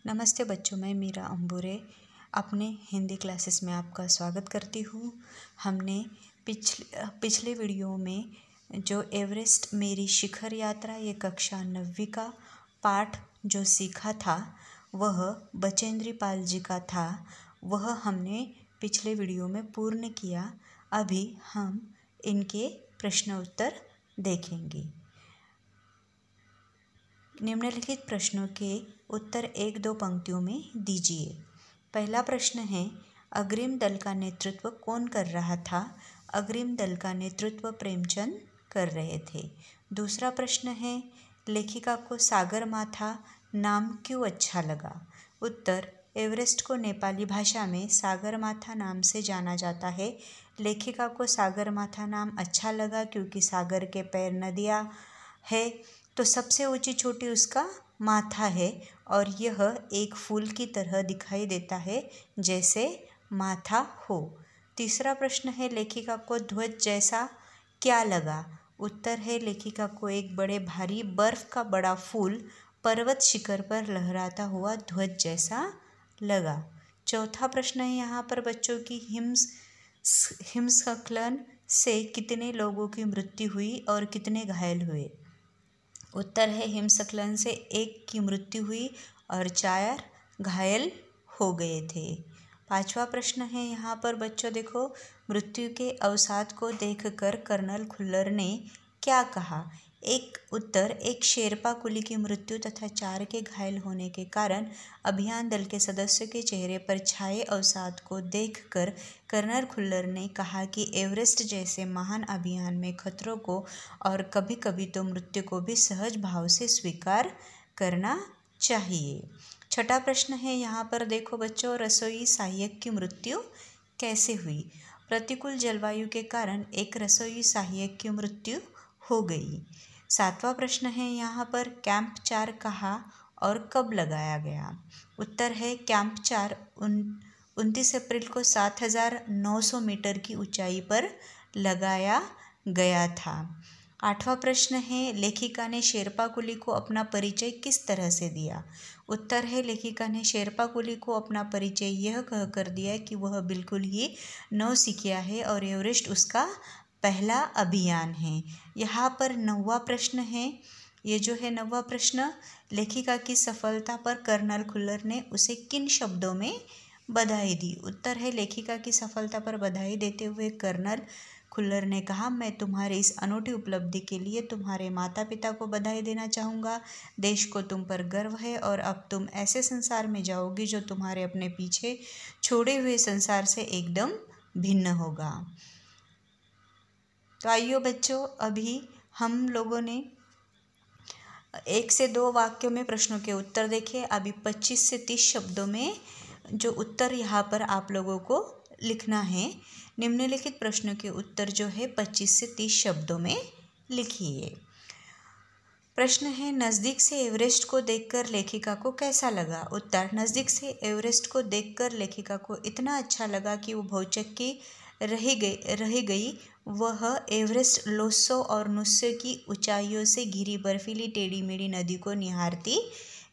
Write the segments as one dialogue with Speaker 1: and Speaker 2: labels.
Speaker 1: नमस्ते बच्चों, मैं मीरा अंबुरे अपने हिंदी क्लासेस में आपका स्वागत करती हूँ। हमने पिछले वीडियो में जो एवरेस्ट मेरी शिखर यात्रा ये कक्षा 9वीं का पाठ जो सीखा था वह बचेंद्री पाल जी का था। वह हमने पिछले वीडियो में पूर्ण किया। अभी हम इनके प्रश्न उत्तर देखेंगे। निम्नलिखित प्रश्नों के उत्तर 1-2 पंक्तियों में दीजिए। पहला प्रश्न है, अग्रिम दल का नेतृत्व कौन कर रहा था? अग्रिम दल का नेतृत्व प्रेमचंद कर रहे थे। दूसरा प्रश्न है, लेखिका को सागरमाथा नाम क्यों अच्छा लगा? उत्तर, एवरेस्ट को नेपाली भाषा में सागरमाथा नाम से जाना जाता है। लेखिका को सागरमाथा नाम अच्छा लगा क्योंकि सागर के पैर नदियाँ है तो सबसे ऊंची चोटी उसका माथा है और यह एक फूल की तरह दिखाई देता है जैसे माथा हो। तीसरा प्रश्न है, लेखिका को ध्वज जैसा क्या लगा? उत्तर है, लेखिका को एक बड़े भारी बर्फ का बड़ा फूल पर्वत शिखर पर लहराता हुआ ध्वज जैसा लगा। चौथा प्रश्न है यहाँ पर बच्चों की, हिमस्खलन से कितने लोगों की मृत्यु हुई और कितने घायल हुए? उत्तर है, हिमस्खलन से 1 की मृत्यु हुई और 4 घायल हो गए थे। पांचवा प्रश्न है यहाँ पर बच्चों देखो, मृत्यु के अवसाद को देखकर कर्नल खुल्लर ने क्या कहा? उत्तर, एक शेरपा कुली की मृत्यु तथा 4 के घायल होने के कारण अभियान दल के सदस्यों के चेहरे पर छाए अवसाद को देखकर कर्नल खुल्लर ने कहा कि एवरेस्ट जैसे महान अभियान में खतरों को और कभी कभी तो मृत्यु को भी सहज भाव से स्वीकार करना चाहिए। छठा प्रश्न है यहाँ पर देखो बच्चों, रसोई सहायक की मृत्यु कैसे हुई? प्रतिकूल जलवायु के कारण एक रसोई सहायक की मृत्यु हो गई। सातवां प्रश्न है यहाँ पर, कैंप 4 कहाँ और कब लगाया गया? उत्तर है, कैंप 4 29 अप्रैल को 7,900 मीटर की ऊंचाई पर लगाया गया था। आठवां प्रश्न है, लेखिका ने शेरपा कुली को अपना परिचय किस तरह से दिया? उत्तर है, लेखिका ने शेरपा कुली को अपना परिचय यह कहकर दिया कि वह बिल्कुल ही नौसिखिया है और एवरेस्ट उसका पहला अभियान है। यहाँ पर 9वां प्रश्न है, ये जो है 9वां प्रश्न, लेखिका की सफलता पर कर्नल खुल्लर ने उसे किन शब्दों में बधाई दी? उत्तर है, लेखिका की सफलता पर बधाई देते हुए कर्नल खुल्लर ने कहा, मैं तुम्हारी इस अनूठी उपलब्धि के लिए तुम्हारे माता पिता को बधाई देना चाहूँगा। देश को तुम पर गर्व है और अब तुम ऐसे संसार में जाओगी जो तुम्हारे अपने पीछे छोड़े हुए संसार से एकदम भिन्न होगा। तो आइए बच्चों, अभी हम लोगों ने 1 से 2 वाक्यों में प्रश्नों के उत्तर देखे। अभी 25 से 30 शब्दों में जो उत्तर यहाँ पर आप लोगों को लिखना है। निम्नलिखित प्रश्नों के उत्तर जो है 25 से 30 शब्दों में लिखिए। प्रश्न है, नज़दीक से एवरेस्ट को देखकर लेखिका को कैसा लगा? उत्तर, नज़दीक से एवरेस्ट को देखकर लेखिका को इतना अच्छा लगा कि वो भौचक्की रह गई। वह एवरेस्ट 900 और 900 की ऊंचाइयों से घिरी बर्फीली टेढ़ी मेढ़ी नदी को निहारती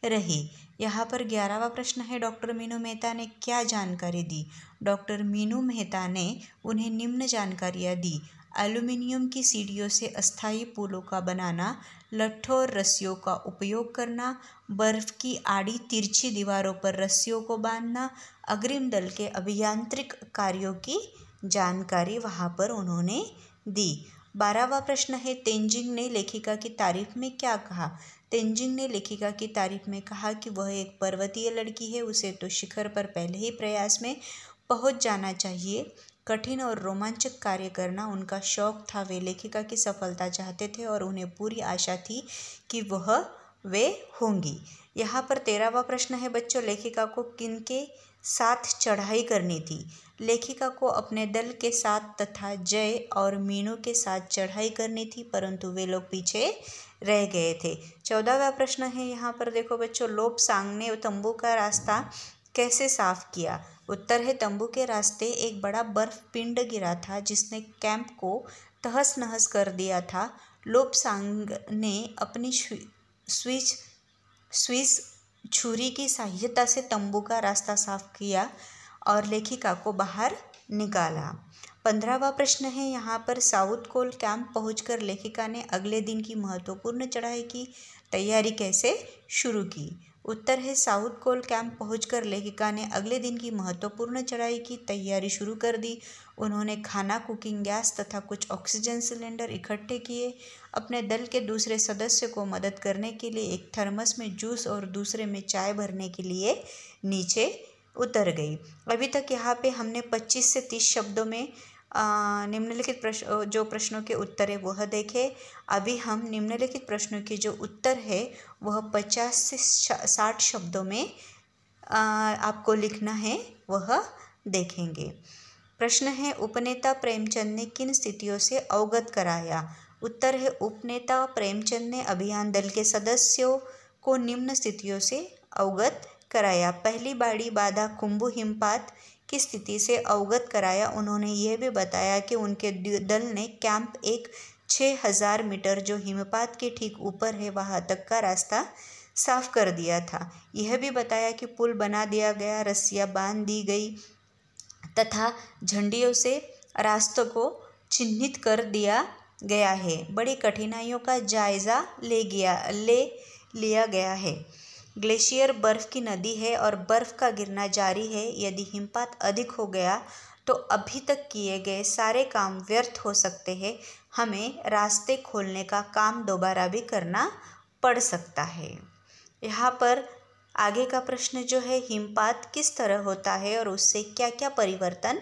Speaker 1: रही। यहाँ पर 11वां प्रश्न है, डॉक्टर मीनू मेहता ने क्या जानकारी दी? डॉक्टर मीनू मेहता ने उन्हें निम्न जानकारियाँ दी। एल्यूमीनियम की सीढ़ियों से अस्थायी पुलों का बनाना, लट्ठों और रस्सियों का उपयोग करना, बर्फ की आड़ी तिरछी दीवारों पर रस्सियों को बांधना, अग्रिम दल के अभियांत्रिक कार्यों की जानकारी वहाँ पर उन्होंने दी। 12वां प्रश्न है, तेंजिंग ने लेखिका की तारीफ में क्या कहा? तेंजिंग ने लेखिका की तारीफ में कहा कि वह एक पर्वतीय लड़की है, उसे तो शिखर पर पहले ही प्रयास में पहुंच जाना चाहिए। कठिन और रोमांचक कार्य करना उनका शौक था। वे लेखिका की सफलता चाहते थे और उन्हें पूरी आशा थी कि वे होंगी। यहाँ पर 13वां प्रश्न है बच्चों, लेखिका को किनके साथ चढ़ाई करनी थी? लेखिका को अपने दल के साथ तथा जय और मीनू के साथ चढ़ाई करनी थी, परंतु वे लोग पीछे रह गए थे। 14वां प्रश्न है यहाँ पर देखो बच्चों, लोब्सांग ने तंबू का रास्ता कैसे साफ किया? उत्तर है, तंबू के रास्ते एक बड़ा बर्फ पिंड गिरा था जिसने कैंप को तहस नहस कर दिया था। लोब्सांग ने अपनी स्विस छुरी की सहायता से तंबू का रास्ता साफ किया और लेखिका को बाहर निकाला। 15वां प्रश्न है यहाँ पर, साउथ कोल कैंप पहुंचकर लेखिका ने अगले दिन की महत्वपूर्ण चढ़ाई की तैयारी कैसे शुरू की। उत्तर है, साउथ कोल कैंप पहुंचकर लेखिका ने अगले दिन की महत्वपूर्ण चढ़ाई की तैयारी शुरू कर दी। उन्होंने खाना, कुकिंग गैस तथा कुछ ऑक्सीजन सिलेंडर इकट्ठे किए। अपने दल के दूसरे सदस्य को मदद करने के लिए एक थर्मस में जूस और दूसरे में चाय भरने के लिए नीचे उतर गई। अभी तक यहाँ पे हमने 25 से 30 शब्दों में निम्नलिखित प्रश्नों के उत्तर है वह देखे। अभी हम निम्नलिखित प्रश्नों के जो उत्तर है वह 50 से 60 शब्दों में आपको लिखना है वह देखेंगे। प्रश्न है, उपनेता प्रेमचंद ने किन स्थितियों से अवगत कराया। उत्तर है, उपनेता प्रेमचंद ने अभियान दल के सदस्यों को निम्न स्थितियों से अवगत कराया। पहली बड़ी बाधा कुंभू हिमपात की स्थिति से अवगत कराया। उन्होंने यह भी बताया कि उनके दल ने कैंप एक 6000 मीटर जो हिमपात के ठीक ऊपर है वहां तक का रास्ता साफ कर दिया था। यह भी बताया कि पुल बना दिया गया, रस्सियां बांध दी गई तथा झंडियों से रास्तों को चिन्हित कर दिया गया है। बड़ी कठिनाइयों का जायजा ले लिया गया है। ग्लेशियर बर्फ की नदी है और बर्फ का गिरना जारी है। यदि हिमपात अधिक हो गया तो अभी तक किए गए सारे काम व्यर्थ हो सकते हैं। हमें रास्ते खोलने का काम दोबारा भी करना पड़ सकता है। यहाँ पर आगे का प्रश्न जो है, हिमपात किस तरह होता है और उससे क्या क्या परिवर्तन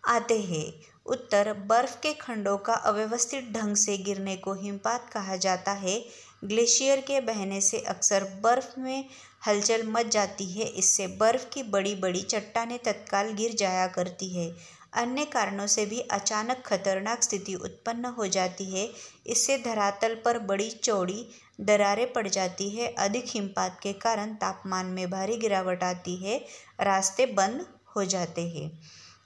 Speaker 1: आते हैं। उत्तर, बर्फ के खंडों का अव्यवस्थित ढंग से गिरने को हिमपात कहा जाता है। ग्लेशियर के बहने से अक्सर बर्फ में हलचल मच जाती है। इससे बर्फ की बड़ी बड़ी चट्टानें तत्काल गिर जाया करती है। अन्य कारणों से भी अचानक खतरनाक स्थिति उत्पन्न हो जाती है। इससे धरातल पर बड़ी चौड़ी दरारें पड़ जाती है। अधिक हिमपात के कारण तापमान में भारी गिरावट आती है, रास्ते बंद हो जाते हैं।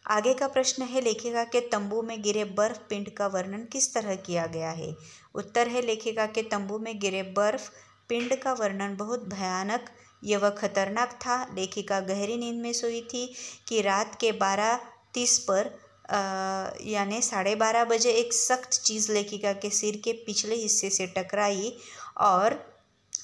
Speaker 1: आगे का प्रश्न है, लेखिका के तंबू में गिरे बर्फ पिंड का वर्णन किस तरह किया गया है। उत्तर है, लेखिका के तंबू में गिरे बर्फ पिंड का वर्णन बहुत भयानक एवं खतरनाक था। लेखिका गहरी नींद में सोई थी कि रात के 12:30 पर यानी 12:30 बजे एक सख्त चीज़ लेखिका के सिर के पिछले हिस्से से टकराई और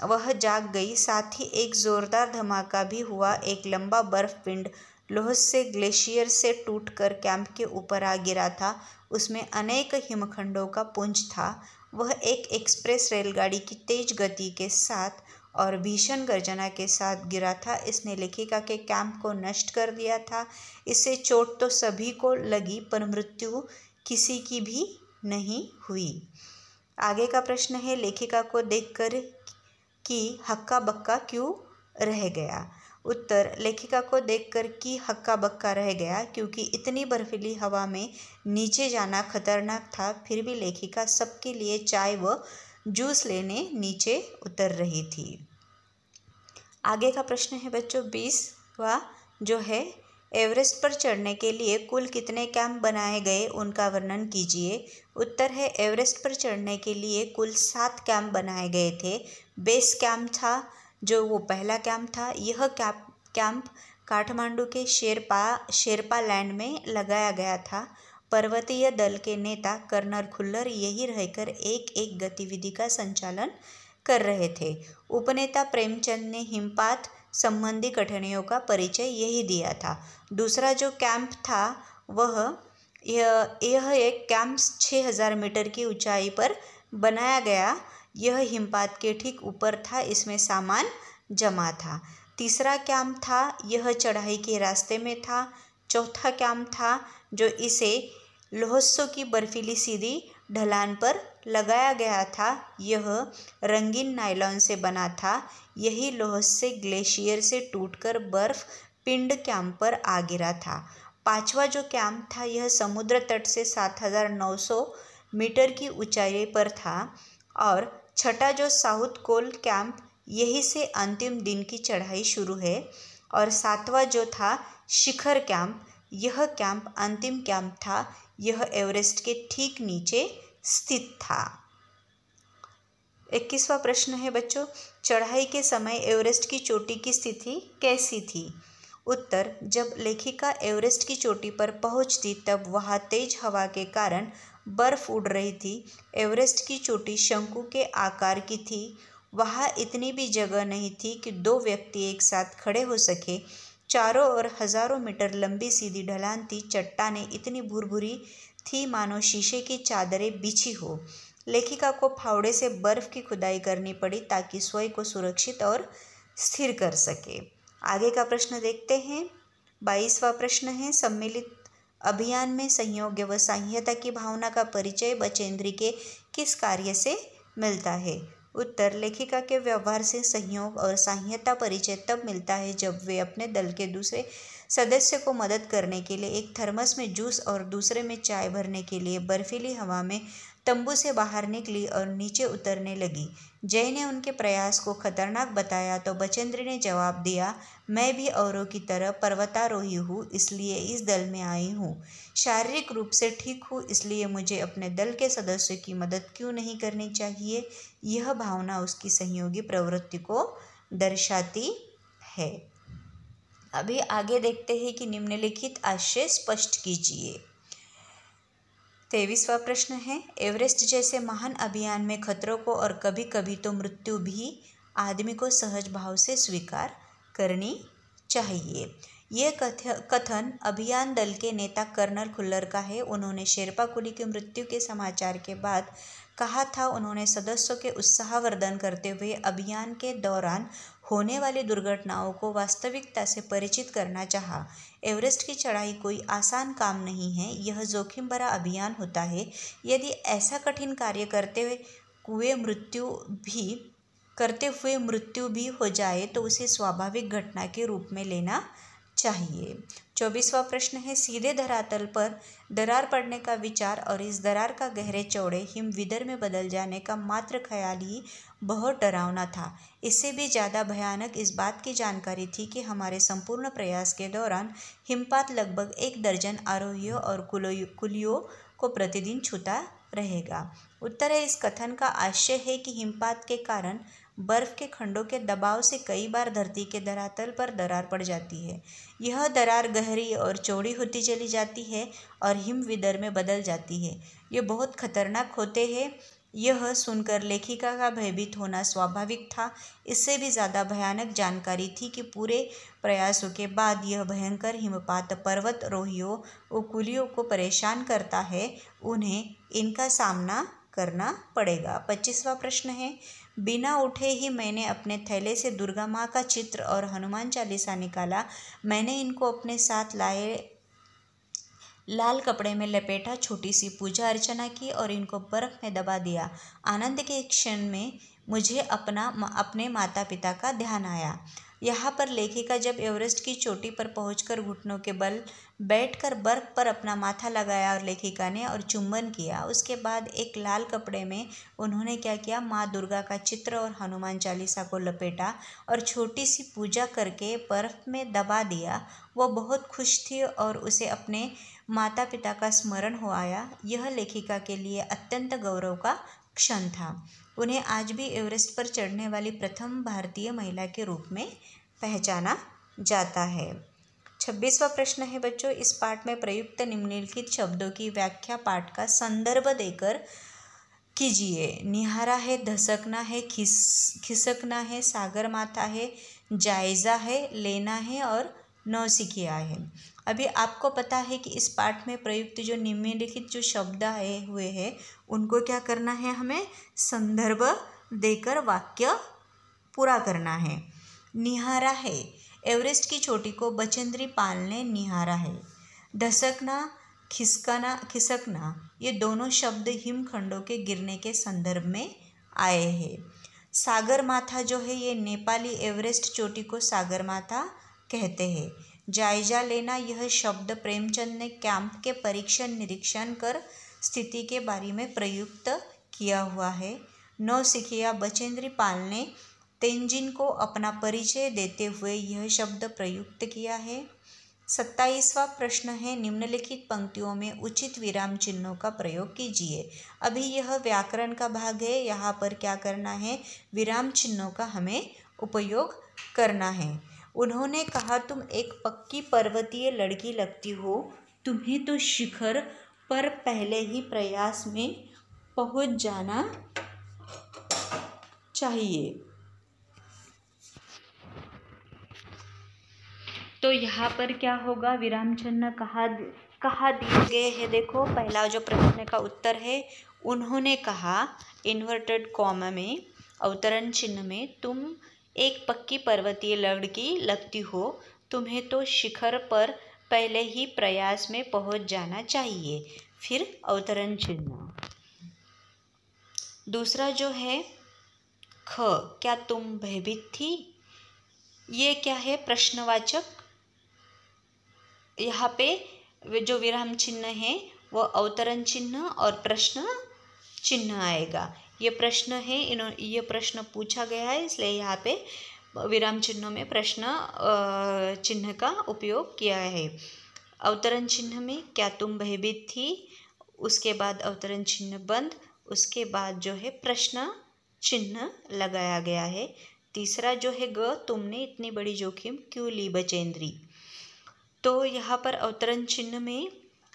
Speaker 1: वह जाग गई। साथ ही एक जोरदार धमाका भी हुआ। एक लंबा बर्फ पिंड लोहसे ग्लेशियर से टूटकर कैंप के ऊपर आ गिरा था। उसमें अनेक हिमखंडों का पुंज था। वह एक एक्सप्रेस रेलगाड़ी की तेज गति के साथ और भीषण गर्जना के साथ गिरा था। इसने लेखिका के कैंप को नष्ट कर दिया था। इससे चोट तो सभी को लगी पर मृत्यु किसी की भी नहीं हुई। आगे का प्रश्न है, लेखिका को देखकर कि हक्का बक्का क्यों रह गया। उत्तर, लेखिका को देखकर कि हक्का बक्का रह गया क्योंकि इतनी बर्फीली हवा में नीचे जाना खतरनाक था। फिर भी लेखिका सबके लिए चाय व जूस लेने नीचे उतर रही थी। आगे का प्रश्न है बच्चों 20वां जो है, एवरेस्ट पर चढ़ने के लिए कुल कितने कैंप बनाए गए उनका वर्णन कीजिए। उत्तर है, एवरेस्ट पर चढ़ने के लिए कुल 7 कैंप बनाए गए थे। बेस कैंप था जो वो पहला कैंप था। यह कैंप काठमांडू के शेरपा लैंड में लगाया गया था। पर्वतीय दल के नेता कर्नल खुल्लर यही रहकर एक एक गतिविधि का संचालन कर रहे थे। उपनेता प्रेमचंद ने हिमपात संबंधी कठिनाइयों का परिचय यही दिया था। दूसरा जो कैंप था वह यह एक कैंप 6000 मीटर की ऊंचाई पर बनाया गया। यह हिमपात के ठीक ऊपर था। इसमें सामान जमा था। तीसरा कैंप था, यह चढ़ाई के रास्ते में था। चौथा कैंप था जो इसे लोहसो की बर्फीली सीधी ढलान पर लगाया गया था। यह रंगीन नायलॉन से बना था। यही लोहसे ग्लेशियर से टूटकर बर्फ पिंड कैंप पर आ गिरा था। पांचवा जो कैंप था यह समुद्र तट से 7900 मीटर की ऊंचाई पर था। और छठा जो साउथ कोल कैंप, यही से अंतिम दिन की चढ़ाई शुरू है। और 7वां जो था शिखर कैंप, यह कैंप अंतिम कैंप था। यह एवरेस्ट के ठीक नीचे स्थित था। 21वां प्रश्न है बच्चों, चढ़ाई के समय एवरेस्ट की चोटी की स्थिति कैसी थी? उत्तर, जब लेखिका एवरेस्ट की चोटी पर पहुंचती तब वहां तेज हवा के कारण बर्फ उड़ रही थी। एवरेस्ट की चोटी शंकु के आकार की थी। वहां इतनी भी जगह नहीं थी कि दो व्यक्ति एक साथ खड़े हो सके। चारों ओर हजारों मीटर लंबी सीधी ढलान थी। चट्टानें इतनी भुरभुरी थी मानो शीशे की चादरें बिछी हो। लेखिका को फावड़े से बर्फ की खुदाई करनी पड़ी ताकि स्वयं को सुरक्षित और स्थिर कर सके। आगे का प्रश्न देखते हैं। 22वां प्रश्न है, सम्मिलित अभियान में संयोग व साह्यता की भावना का परिचय बचेंद्री के किस कार्य से मिलता है? उत्तर, लेखिका के व्यवहार से संयोग और साह्यता परिचय तब मिलता है जब वे अपने दल के दूसरे सदस्य को मदद करने के लिए एक थर्मस में जूस और दूसरे में चाय भरने के लिए बर्फीली हवा में तंबू से बाहर निकली और नीचे उतरने लगी। जय ने उनके प्रयास को खतरनाक बताया तो बचेंद्री ने जवाब दिया, मैं भी औरों की तरह पर्वतारोही हूँ, इसलिए इस दल में आई हूँ। शारीरिक रूप से ठीक हूँ, इसलिए मुझे अपने दल के सदस्यों की मदद क्यों नहीं करनी चाहिए? यह भावना उसकी सहयोगी प्रवृत्ति को दर्शाती है। अभी आगे देखते हैं कि निम्नलिखित आशय स्पष्ट कीजिए। 23वां प्रश्न है, एवरेस्ट जैसे महान अभियान में खतरों को और कभी कभी तो मृत्यु भी आदमी को सहज भाव से स्वीकार करनी चाहिए। ये कथन अभियान दल के नेता कर्नल खुल्लर का है। उन्होंने शेरपा कुली की मृत्यु के समाचार के बाद कहा था, उन्होंने सदस्यों के उत्साहवर्धन करते हुए अभियान के दौरान होने वाली दुर्घटनाओं को वास्तविकता से परिचित करना चाहा। एवरेस्ट की चढ़ाई कोई आसान काम नहीं है, यह जोखिम भरा अभियान होता है। यदि ऐसा कठिन कार्य करते हुए मृत्यु भी हो जाए तो उसे स्वाभाविक घटना के रूप में लेना चाहिए। 24वां प्रश्न है, सीधे धरातल पर दरार पड़ने का विचार और इस दरार का गहरे चौड़े हिमविदर में बदल जाने का मात्र ख्याल ही बहुत डरावना था। इससे भी ज़्यादा भयानक इस बात की जानकारी थी कि हमारे संपूर्ण प्रयास के दौरान हिमपात लगभग 1 दर्जन आरोहियों और कुलियों को प्रतिदिन छूता रहेगा। उत्तर है, इस कथन का आशय है कि हिमपात के कारण बर्फ के खंडों के दबाव से कई बार धरती के धरातल पर दरार पड़ जाती है। यह दरार गहरी और चौड़ी होती चली जाती है और हिमविदर में बदल जाती है। ये बहुत खतरनाक होते हैं। यह सुनकर लेखिका का भयभीत होना स्वाभाविक था। इससे भी ज़्यादा भयानक जानकारी थी कि पूरे प्रयासों के बाद यह भयंकर हिमपात पर्वतारोहियों और कुलियों को परेशान करता है। उन्हें इनका सामना करना पड़ेगा। 25वां प्रश्न है, बिना उठे ही मैंने अपने थैले से दुर्गा माँ का चित्र और हनुमान चालीसा निकाला। मैंने इनको अपने साथ लाए लाल कपड़े में लपेटा, छोटी सी पूजा अर्चना की और इनको बर्फ में दबा दिया। आनंद के क्षण में मुझे अपने माता पिता का ध्यान आया। यहाँ पर लेखिका जब एवरेस्ट की चोटी पर पहुंचकर घुटनों के बल बैठकर बर्फ पर अपना माथा लगाया और लेखिका ने और चुंबन किया। उसके बाद एक लाल कपड़े में उन्होंने क्या किया, माँ दुर्गा का चित्र और हनुमान चालीसा को लपेटा और छोटी सी पूजा करके बर्फ में दबा दिया। वो बहुत खुश थी और उसे अपने माता पिता का स्मरण हो आया। यह लेखिका के लिए अत्यंत गौरव का क्षण था। उन्हें आज भी एवरेस्ट पर चढ़ने वाली प्रथम भारतीय महिला के रूप में पहचाना जाता है। 26वां प्रश्न है बच्चों, इस पाठ में प्रयुक्त निम्नलिखित शब्दों की व्याख्या पाठ का संदर्भ देकर कीजिए। निहारा है, धसकना है, खिसकना है, सागर माथा है, जायजा है, लेना है और नौसिखिया है। अभी आपको पता है कि इस पाठ में प्रयुक्त जो निम्नलिखित जो शब्द आए हुए हैं उनको क्या करना है, हमें संदर्भ देकर वाक्य पूरा करना है। निहारा है, एवरेस्ट की चोटी को बचेंद्री पाल ने निहारा है। धसकना, खिसकना ये दोनों शब्द हिमखंडों के गिरने के संदर्भ में आए हैं। सागर माथा जो है ये नेपाली एवरेस्ट चोटी को सागर माथा कहते हैं। जायजा लेना, यह शब्द प्रेमचंद ने कैंप के परीक्षण निरीक्षण कर स्थिति के बारे में प्रयुक्त किया हुआ है। नौसिखिया, बचेंद्री पाल ने तेंजिन को अपना परिचय देते हुए यह शब्द प्रयुक्त किया है। 27वां प्रश्न है, निम्नलिखित पंक्तियों में उचित विराम चिन्हों का प्रयोग कीजिए। अभी यह व्याकरण का भाग है, यहाँ पर क्या करना है, विराम चिन्हों का हमें उपयोग करना है। उन्होंने कहा, तुम एक पक्की पर्वतीय लड़की लगती हो, तुम्हें तो शिखर पर पहले ही प्रयास में पहुंच जाना चाहिए। तो यहाँ पर क्या होगा, विराम चिन्ह कहाँ दिए गए हैं। देखो, पहला जो प्रश्न का उत्तर है, उन्होंने कहा इन्वर्टेड कॉमा में, अवतरण चिन्ह में, तुम एक पक्की पर्वतीय लड़की लगती हो, तुम्हें तो शिखर पर पहले ही प्रयास में पहुंच जाना चाहिए। फिर अवतरण चिन्ह। दूसरा जो है ख, क्या तुम भयभीत थी, ये क्या है, प्रश्नवाचक। यहाँ पे जो विराम चिन्ह है वो अवतरण चिन्ह और प्रश्न चिन्ह आएगा। ये प्रश्न है, ये प्रश्न पूछा गया है, इसलिए यहाँ पे विराम चिन्हों में प्रश्न चिन्ह का उपयोग किया है। अवतरण चिन्ह में क्या तुम भयभीत थी, उसके बाद अवतरण चिन्ह बंद, उसके बाद जो है प्रश्न चिन्ह लगाया गया है। तीसरा जो है ग, तुमने इतनी बड़ी जोखिम क्यों ली बचेंद्री। तो यहाँ पर अवतरण चिन्ह में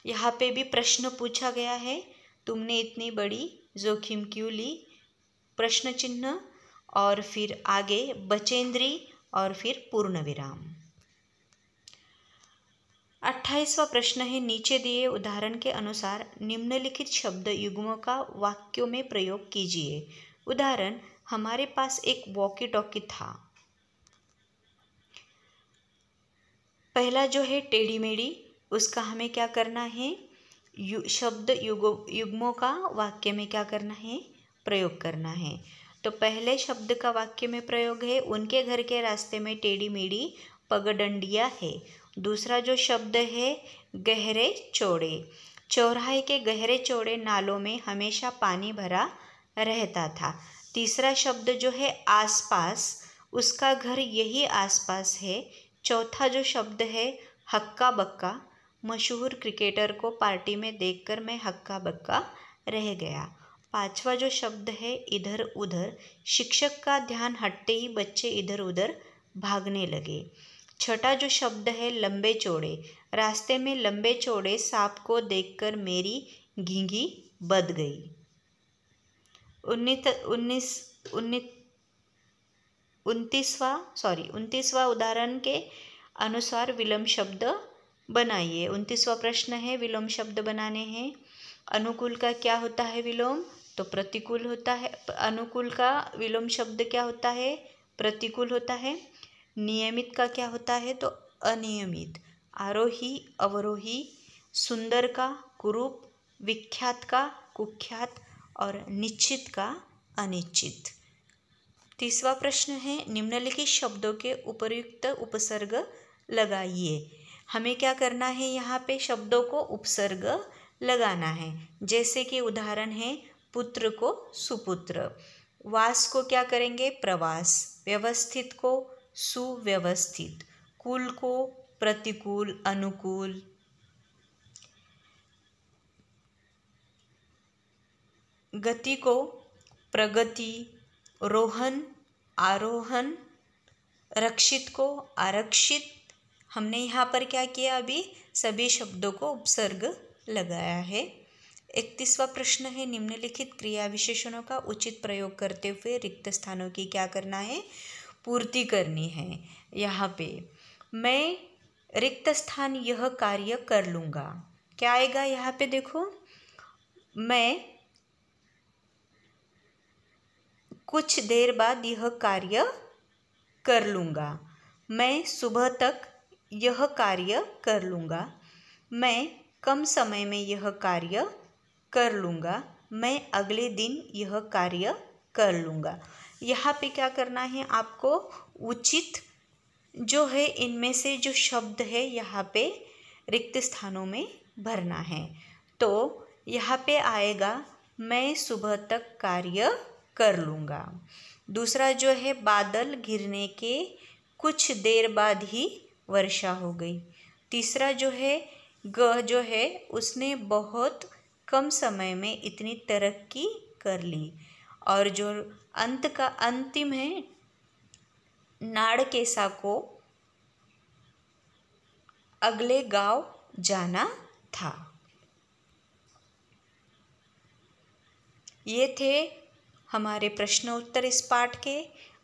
Speaker 1: यहाँ पे भी प्रश्न पूछा गया है, तुमने इतनी बड़ी जोखिम क्यों ली, प्रश्न चिन्ह, और फिर आगे बचेंद्री और फिर पूर्ण विराम। 28वां प्रश्न है, नीचे दिए उदाहरण के अनुसार निम्नलिखित शब्द युग्मों का वाक्यों में प्रयोग कीजिए। उदाहरण, हमारे पास एक वॉकी टॉकी था। पहला जो है टेढ़ी मेढ़ी, उसका हमें क्या करना है, शब्द युग्मों का वाक्य में क्या करना है, प्रयोग करना है। तो पहले शब्द का वाक्य में प्रयोग है, उनके घर के रास्ते में टेढ़ी मेढ़ी पगडंडियाँ है। दूसरा जो शब्द है गहरे चौड़े, चौराहे के गहरे चौड़े नालों में हमेशा पानी भरा रहता था। तीसरा शब्द जो है आसपास, उसका घर यही आसपास है। चौथा जो शब्द है हक्का बक्का, मशहूर क्रिकेटर को पार्टी में देखकर मैं हक्का बक्का रह गया। पांचवा जो शब्द है इधर उधर, शिक्षक का ध्यान हटते ही बच्चे इधर उधर भागने लगे। छठा जो शब्द है लंबे चौड़े, रास्ते में लंबे चौड़े सांप को देखकर मेरी घींघी बद गई। 29वां उदाहरण के अनुसार विलोम शब्द बनाइए। 29वां प्रश्न है, विलोम शब्द बनाने हैं। अनुकूल का क्या होता है विलोम, तो प्रतिकूल होता है। अनुकूल का विलोम शब्द क्या होता है, प्रतिकूल होता है। नियमित का क्या होता है, तो अनियमित। आरोही अवरोही, सुंदर का कुरूप, विख्यात का कुख्यात और निश्चित का अनिश्चित। 30वां प्रश्न है, निम्नलिखित शब्दों के उपयुक्त उपसर्ग लगाइए। हमें क्या करना है, यहाँ पे शब्दों को उपसर्ग लगाना है। जैसे कि उदाहरण है पुत्र को सुपुत्र, वास को क्या करेंगे, प्रवास, व्यवस्थित को सुव्यवस्थित, कुल को प्रतिकूल अनुकूल, गति को प्रगति, रोहन आरोहण, रक्षित को आरक्षित। हमने यहाँ पर क्या किया, अभी सभी शब्दों को उपसर्ग लगाया है। 31वां प्रश्न है, निम्नलिखित क्रिया विशेषणों का उचित प्रयोग करते हुए रिक्त स्थानों की क्या करना है, पूर्ति करनी है। यहाँ पे मैं रिक्त स्थान यह कार्य कर लूँगा, क्या आएगा यहाँ पे, देखो, मैं कुछ देर बाद यह कार्य कर लूँगा, मैं सुबह तक यह कार्य कर लूँगा, मैं कम समय में यह कार्य कर लूँगा, मैं अगले दिन यह कार्य कर लूँगा। यहाँ पे क्या करना है आपको, उचित जो है इनमें से जो शब्द है यहाँ पे रिक्त स्थानों में भरना है। तो यहाँ पे आएगा मैं सुबह तक कार्य कर लूँगा। दूसरा जो है बादल घिरने के कुछ देर बाद ही वर्षा हो गई, तीसरा जो है ग जो है उसने बहुत कम समय में इतनी तरक्की कर ली। और जो अंत का अंतिम है नाड़केसा को अगले गांव जाना था। ये थे हमारे प्रश्न उत्तर इस पाठ के।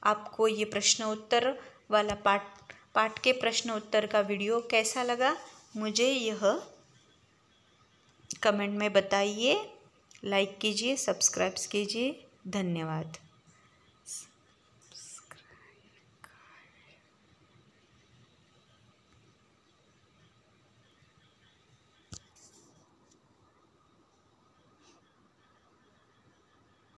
Speaker 1: आपको ये प्रश्न उत्तर वाला पाठ के प्रश्न उत्तर का वीडियो कैसा लगा मुझे यह कमेंट में बताइए। लाइक कीजिए, सब्सक्राइब कीजिए। धन्यवाद।